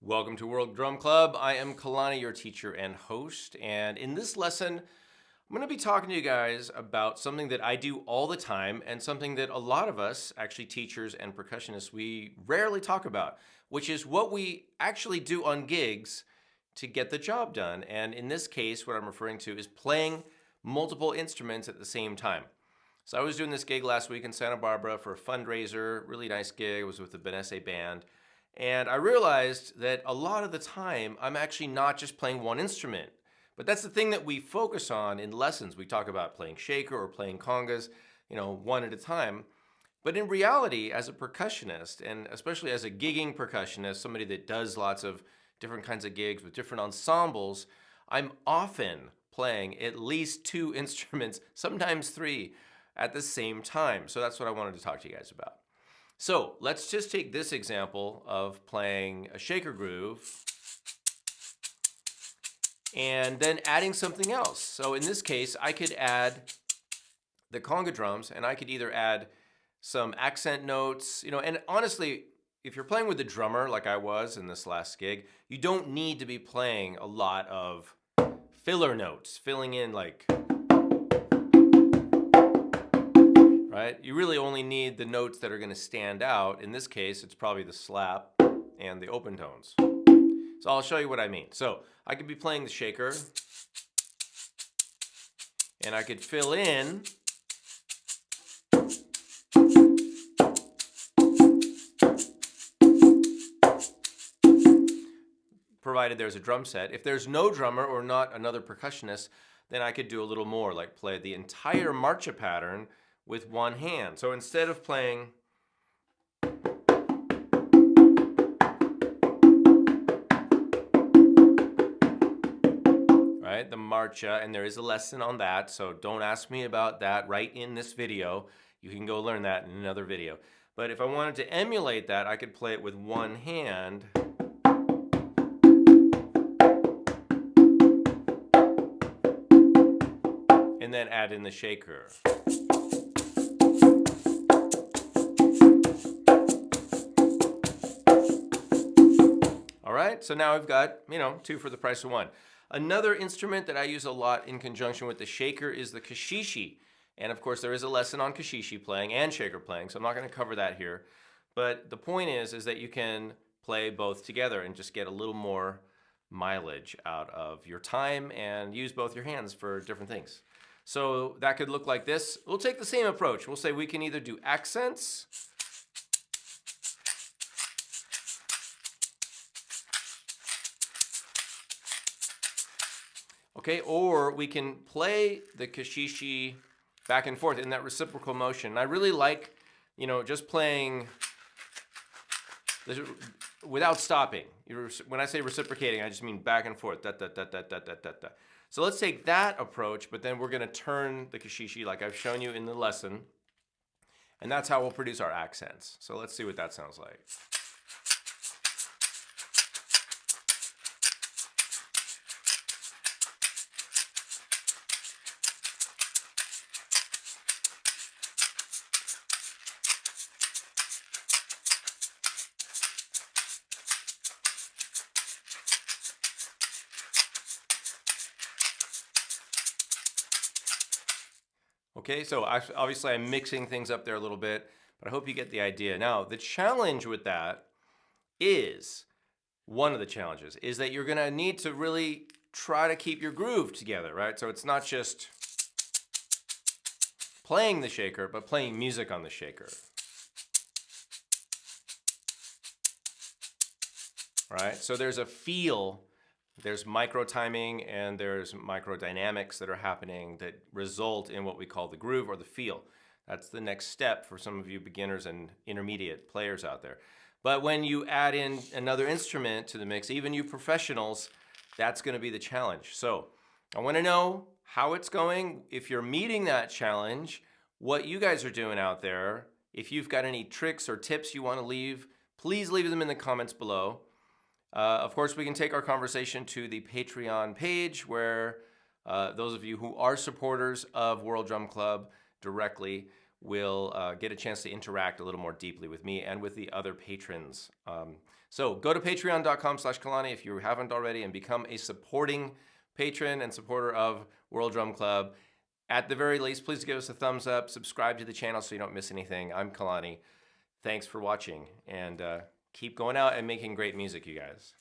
Welcome to World Drum Club. I am Kalani, your teacher and host, and in this lesson, I'm going to be talking to you guys about something that I do all the time and something that a lot of us, actually teachers and percussionists, we rarely talk about, which is what we actually do on gigs to get the job done. And in this case, what I'm referring to is playing multiple instruments at the same time. So I was doing this gig last week in Santa Barbara for a fundraiser, really nice gig. It was with the Benesse band. And I realized that a lot of the time, I'm actually not just playing one instrument. But that's the thing that we focus on in lessons. We talk about playing shaker or playing congas, one at a time. But in reality, as a percussionist, and especially as a gigging percussionist, somebody that does lots of different kinds of gigs with different ensembles, I'm often playing at least two instruments, sometimes three, at the same time. So that's what I wanted to talk to you guys about. So let's just take this example of playing a shaker groove and then adding something else. So in this case, I could add the conga drums, and I could either add some accent notes, and honestly, if you're playing with the drummer like I was in this last gig, you don't need to be playing a lot of filler notes, filling in like, right? You really only need the notes that are going to stand out. In this case, it's probably the slap and the open tones. So I'll show you what I mean. So I could be playing the shaker, and I could fill in provided there's a drum set. If there's no drummer or not another percussionist, then I could do a little more, like play the entire marcha pattern with one hand. So instead of playing the marcha, and there is a lesson on that, so don't ask me about that right in this video. You can go learn that in another video. But if I wanted to emulate that, I could play it with one hand. And then add in the shaker. All right, so now I've got, two for the price of one. Another instrument that I use a lot in conjunction with the shaker is the keshe. And of course, there is a lesson on keshe playing and shaker playing, so I'm not going to cover that here. But the point is that you can play both together and just get a little more mileage out of your time and use both your hands for different things. So that could look like this. We'll take the same approach. We'll say we can either do accents, okay, or we can play the keshe back and forth in that reciprocal motion. And I really like, just playing without stopping. When I say reciprocating, I just mean back and forth. Da, da, da, da, da, da, da, da. So let's take that approach, but then we're going to turn the keshe like I've shown you in the lesson. And that's how we'll produce our accents. So let's see what that sounds like. Okay, so obviously I'm mixing things up there a little bit, but I hope you get the idea. Now, the challenge with that is, one of the challenges, is that you're gonna need to really try to keep your groove together, right? So it's not just playing the shaker, but playing music on the shaker. Right? So there's a feel. There's micro timing and there's micro dynamics that are happening that result in what we call the groove or the feel. That's the next step for some of you beginners and intermediate players out there. But when you add in another instrument to the mix, even you professionals, that's going to be the challenge. So I want to know how it's going. If you're meeting that challenge, what you guys are doing out there. If you've got any tricks or tips you want to leave, please leave them in the comments below. Of course, we can take our conversation to the Patreon page where those of you who are supporters of World Drum Club directly will get a chance to interact a little more deeply with me and with the other patrons. So go to patreon.com/Kalani if you haven't already and become a supporting patron and supporter of World Drum Club. At the very least, please give us a thumbs up, subscribe to the channel so you don't miss anything. I'm Kalani. Thanks for watching, and keep going out and making great music, you guys.